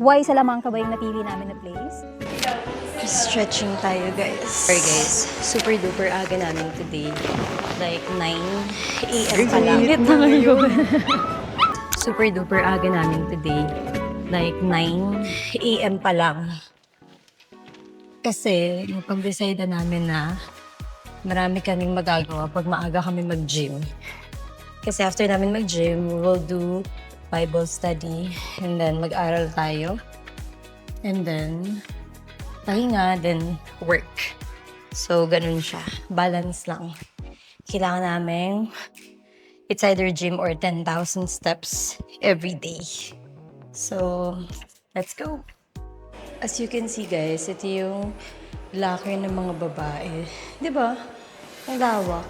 Why Salamanca ba yung napili namin na place? Stretching tayo, guys. Sorry, guys. Super duper aga namin today. Like 9 a.m. pa lang. Init na ngayon. Super duper aga namin today. Like 9 a.m. pa lang. Kasi, napag-decide na namin na marami kaming magagawa pag maaga kami mag-gym. Kasi after namin mag-gym, we'll do Bible study, and then mag-aral tayo. And then, pahinga, then work. So, ganun siya. Balance lang. Kailangan namin, it's either gym or 10,000 steps every day. So, let's go. As you can see, guys, ito yung locker ng mga babae. Di ba? Ang lawak.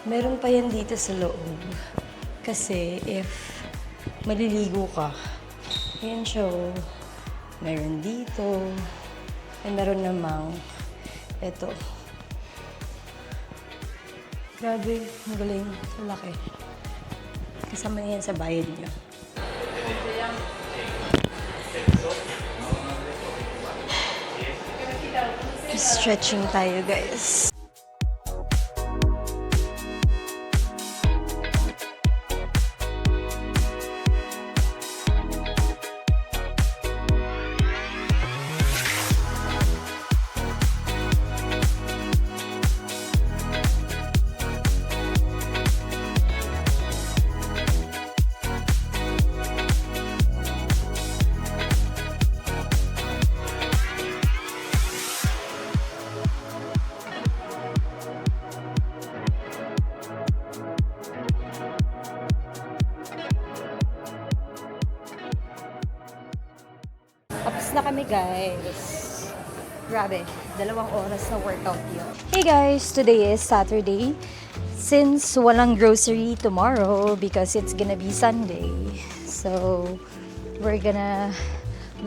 Meron pa yan dito sa loob. Kasi if maliligo ka, yan siya. Meron dito. And meron namang ito. Grabe, ang galing. Ang laki. Kasama na yan sa bayad niyo. Stretching tayo, guys. Tapos na kami, guys. Grabe, 2 oras na workout yun. Hey guys, today is Saturday. Since walang grocery tomorrow because it's gonna be Sunday. So, we're gonna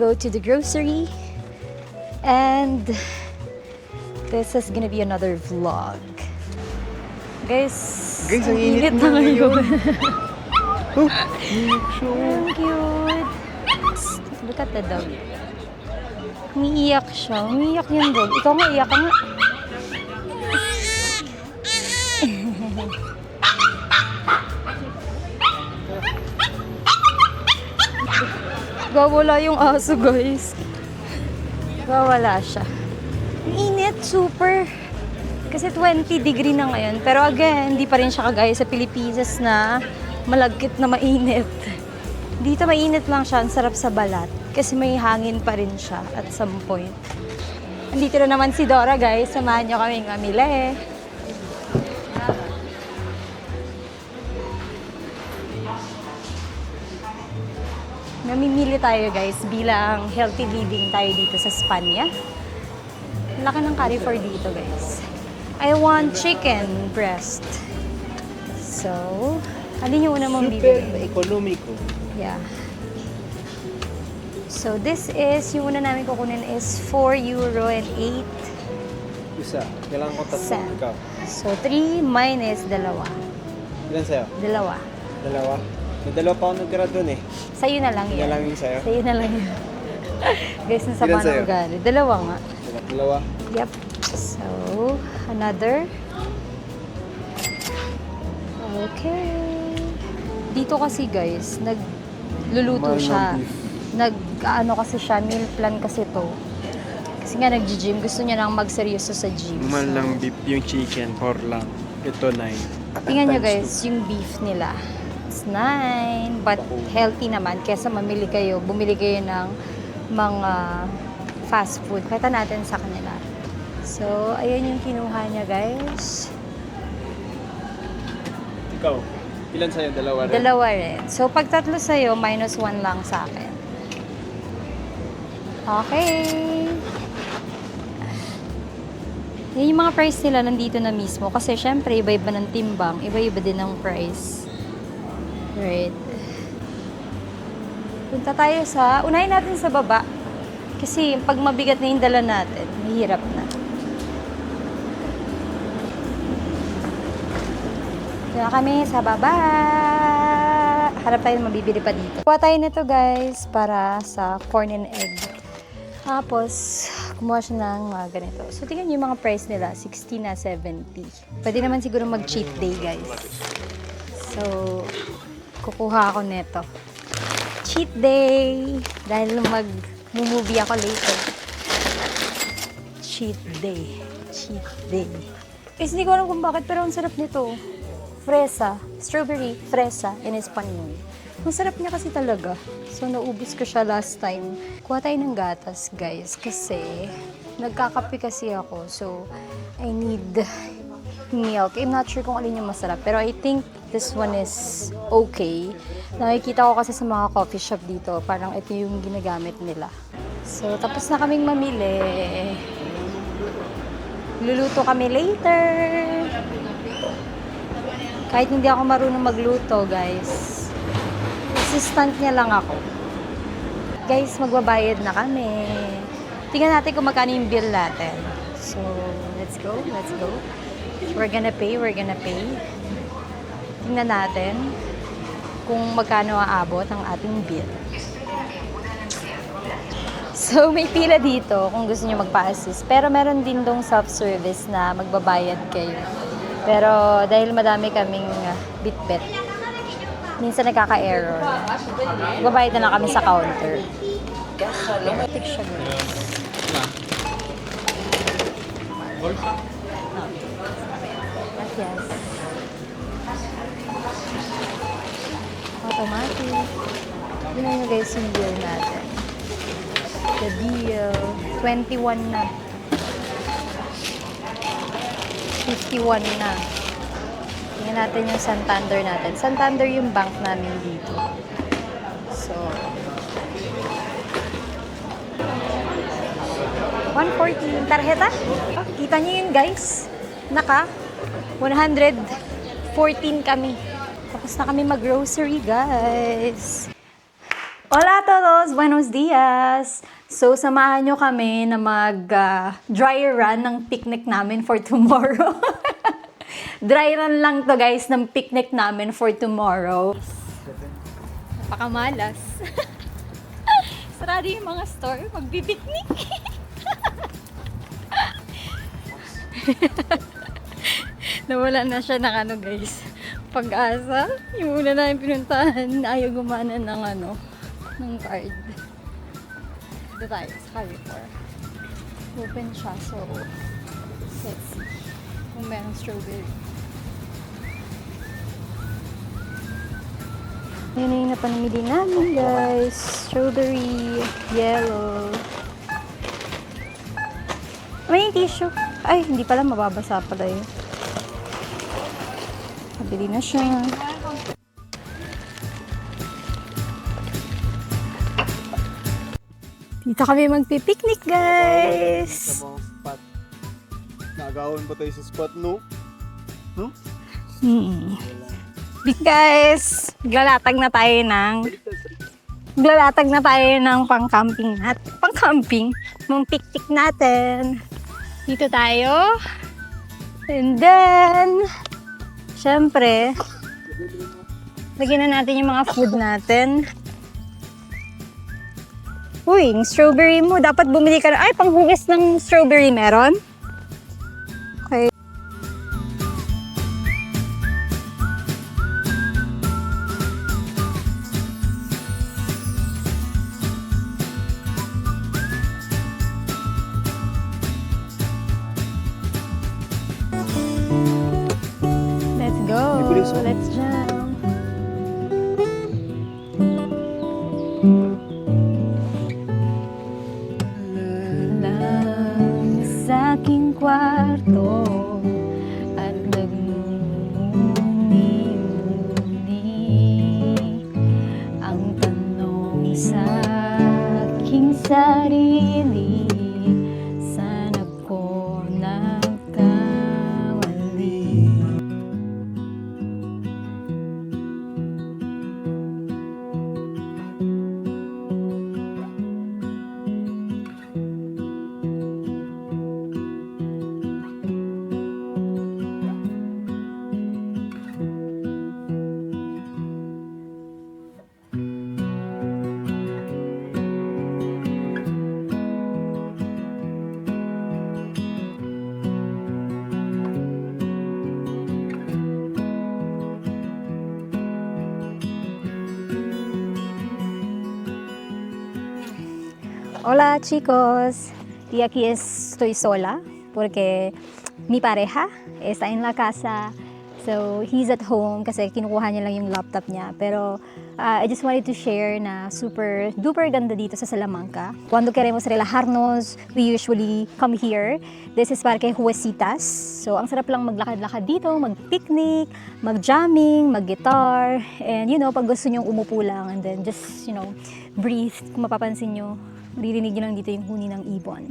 go to the grocery. And this is gonna be another vlog. Guys, ang init na ngayon. Ang cute. Look at the dog. Umiiyak siya. Umiiyak yung dog. Ikaw nga, iyak ka nga. Gawala yung aso, guys. Gawala siya. Ang init, super. Kasi 20 degree na ngayon. Pero again, hindi pa rin siya kagaya sa Pilipinas na malagkit na mainit. Dito mainit lang siya, ang sarap sa balat. Kasi may hangin pa rin siya at some point. Andito na naman si Dora, guys. Samahan niyo kaming mamili. Namimili tayo, guys, bilang healthy living tayo dito sa Spanya. Laki ng curry for dito, guys. I want chicken breast. So, alin yung una mong Super bibili? economico. Yeah. So, this is, yung una namin kukunin is €4 and 8 Isa. Kailangan ko tatlo. cent. Ikaw. So, 3 minus 2. Ilan sa'yo? 2. Dalawa? May dalawa pa ako nagkara dun eh. Sa'yo na lang Yun yan. na lang yung sa'yo? Sa'yo na lang yan. Guys, nasa Ilan paano sa'yo? ugali. 2 nga. Dalawa? Yep. So, another. Okay. Dito kasi, guys, nagluluto Mahal ng siya. beef. Ano kasi siya, meal plan kasi to. Kasi nga nag-gym, gusto niya nang magseryoso sa gym. Mahal So, lang beef yung chicken, 4 lang. Ito 9. tingnan nyo guys, yung beef nila. It's 9, but healthy naman. Kesa bumili kayo ng mga fast food. Kita natin sa kanila. So, ayan yung kinuha niya, guys. Ikaw, ilan sa'yo? Dalawa rin? 2 rin. So, pag 3 sa'yo, minus 1 lang sa akin. Okay. Yan yung mga price nila nandito na mismo. Kasi syempre, iba-iba ng timbang. Iba-iba din ng price. Right. Punta tayo sa... Unahin natin sa baba. Kasi pag mabigat na yung dala natin, mahirap na. Kaya kami sa baba. Harap tayo na mabibili pa dito. Kuha tayo nito guys para sa corn and egg. Tapos, kumuha siya ng mga ganito. So, tingnan niyo yung mga price nila. 60 na 70. Pwede naman siguro mag-cheat day guys. So, kukuha ako nito. Cheat day! Dahil mag-movie ako later. Cheat day. Cheat day. Guys, hindi ko alam kung bakit, pero ang sarap nito. Fresa. Strawberry, fresa, in Espanyol. Ang sarap niya kasi talaga. So, naubos ko siya last time. Kuha tayo ng gatas, guys. Kasi, nagkakape kasi ako. So, I need milk. I'm not sure kung alin yung masarap. Pero I think this one is okay. Nakikita ko kasi sa mga coffee shop dito. Parang ito yung ginagamit nila. So, tapos na kaming mamili. Luluto kami later. Kahit hindi ako marunong magluto, guys. Assistant niya lang ako. Guys, magbabayad na kami. Tingnan natin kung magkano yung bill natin. So, let's go, let's go. We're gonna pay. Tingnan natin kung magkano aabot ang ating bill. So, may pila dito kung gusto nyo magpa-assist. Pero meron din dong self-service na magbabayad kayo. Pero dahil madami kaming bit-bit, minsan nagkaka-error. Magbabayad na lang kami sa counter. Matik siya, guys. Yes. Automatic. Tignan nyo guys yung bill natin. The bill. 21 na. 51 na. Tingnan natin yung Santander natin. Santander yung bank namin dito. So, 140 yung tarjeta. Kita nyo yun guys. Naka 114 kami. Tapos na kami mag-grocery guys. Hola a todos! Buenos dias! So, samahan nyo kami na mag-dry run ng picnic namin for tomorrow. Dry run lang to guys ng picnic namin for tomorrow. Napakamalas. Sarado yung mga store, magbi-picnic. Nawala na siya ng ano guys. Pag-asa. Yung una na yung pinuntahan, ayaw gumana ng card. Dito tayo sa Carrefour. Open siya, so let's see kung merong strawberry. Yun na yung napanamili namin guys. Strawberry, yellow. May tissue. Ay, hindi pala, mababasa pala yun. Nabili na siya. Dito kami magpipiknik, guys. Sa mga spot. Nagawin ba tayo sa spot, no? No? Guys, maglalatag na tayo ng pang-camping ng picnic natin. Dito tayo. And then, syempre, lagyan na natin yung mga food natin. Uy, yung strawberry mo, dapat bumili ka na. Ay, panghugas ng strawberry meron? Okay. Let's go. Let's jump. Sa aking kwarto at nagmumuni ang tanong sa aking sarili, saan ako nagkamali? Hola chicos, y aquí estoy sola porque mi pareja está en la casa. So, he's at home kasi kinukuha niya lang yung laptop niya. Pero, I just wanted to share na super duper ganda dito sa Salamanca. Cuando queremos relajarnos, we usually come here. This is Parque Huesitas. So, ang sarap lang maglakad-lakad dito, mag-picnic, mag-jamming, mag-guitar. And, pag gusto nyong umupo lang and then just, breathe. Kung mapapansin nyo, maririnig nyo lang dito yung huni ng ibon.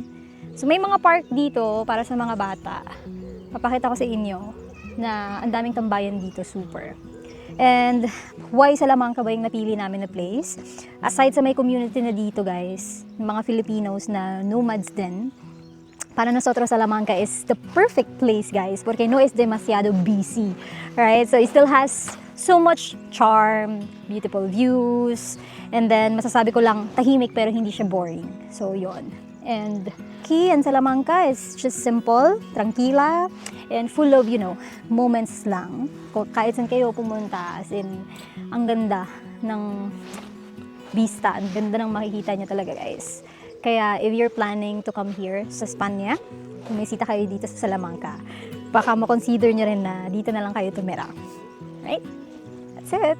So, may mga park dito para sa mga bata. Papakita ko sa inyo na ang daming tambayan dito, super. And why Salamanca ba yung napili namin na place? Aside sa may community na dito guys, ng mga Filipinos na nomads din, para nosotros Salamanca is the perfect place guys, porque no es demasiado busy, right? So it still has so much charm, beautiful views, and then masasabi ko lang, tahimik pero hindi siya boring. So yon. And key in Salamanca is just simple, tranquila, and full of, moments lang. Kahit saan kayo pumunta, as in, ang ganda ng vista, ang ganda ng makikita nyo talaga, guys. Kaya, if you're planning to come here sa Spanya, bumisita kayo dito sa Salamanca, baka makonsider nyo rin na dito na lang kayo tumira. Right? That's it!